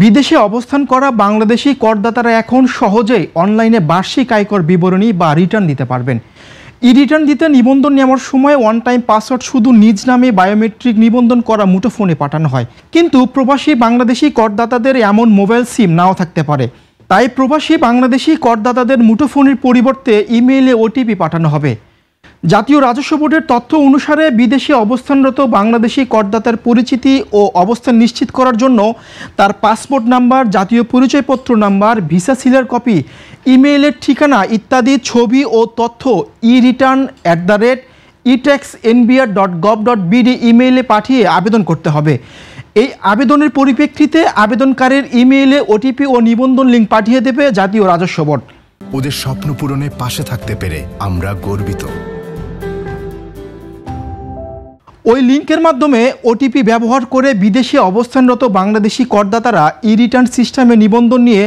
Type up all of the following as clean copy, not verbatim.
বিদেশে অবস্থান করা বাংলাদেশি করদাতারা এখন সহজেই অনলাইনে বার্ষিক আয়কর বিবরণী বা রিটার্ন দিতে পারবেন। রিটার্ন দিতে নিবন্ধন নেওয়ার সময় ওয়ান টাইম পাসওয়ার্ড শুধু নিজ নামে বায়োমেট্রিক নিবন্ধন করা মুঠোফোনে পাঠানো হয়, কিন্তু প্রবাসী বাংলাদেশি করদাতাদের এমন মোবাইল সিম নাও থাকতে পারে। তাই প্রবাসী বাংলাদেশি করদাতাদের মুঠোফোনের পরিবর্তে ইমেইলে ওটিপি পাঠানো হবে। জাতীয় রাজস্ব বোর্ডের তথ্য অনুসারে বিদেশে অবস্থানরত বাংলাদেশি করদাতার পরিচিতি ও অবস্থান নিশ্চিত করার জন্য তার পাসপোর্ট নাম্বার, জাতীয় পরিচয়পত্র নাম্বার, ভিসা সিলের কপি, ইমেইলের ঠিকানা ইত্যাদি ছবি ও তথ্য ereturn@etaxnbr.gov.bd ইমেইলে পাঠিয়ে আবেদন করতে হবে। এই আবেদনের পরিপ্রেক্ষিতে আবেদনকারীর ইমেইলে ওটিপি ও নিবন্ধন লিঙ্ক পাঠিয়ে দেবে জাতীয় রাজস্ব বোর্ড। ওদের স্বপ্ন পূরণে পাশে থাকতে পেরে আমরা গর্বিত। ওই লিঙ্কের মাধ্যমে ওটিপি ব্যবহার করে বিদেশে অবস্থানরত বাংলাদেশি করদাতারা রিটার্ন সিস্টেমে নিবন্ধন নিয়ে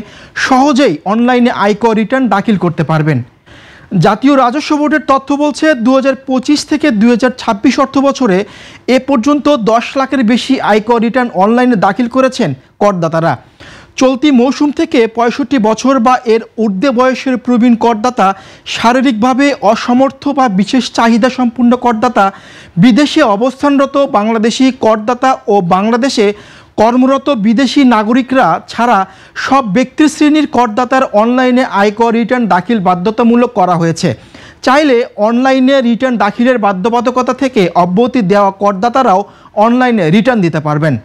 সহজেই অনলাইনে আয়কর রিটার্ন দাখিল করতে পারবেন। জাতীয় রাজস্ব বোর্ডের তথ্য বলছে 2025 থেকে 2026 অর্থ বছরে এ পর্যন্ত 10 লাখের বেশি আয়কর রিটার্ন অনলাইনে দাখিল করেছেন করদাতারা। চলতি মৌসুম থেকে 65 বছর বা এর ঊর্ধ্বে বয়সের প্রবীণ করদাতা, শারীরিকভাবে অসমর্থ বা বিশেষ চাহিদা সম্পূর্ণ করদাতা, বিদেশে অবস্থানরত বাংলাদেশি করদাতা ও বাংলাদেশে কর্মরত বিদেশি নাগরিকরা ছাড়া সব ব্যক্তি শ্রেণীর করদাতার অনলাইনে আয়কর রিটার্ন দাখিল বাধ্যতামূলক করা হয়েছে। চাইলে অনলাইনে রিটার্ন দাখিলের বাধ্যবাধকতা থেকে অব্যাহতি দেওয়া করদাতারাও অনলাইনে রিটার্ন দিতে পারবেন।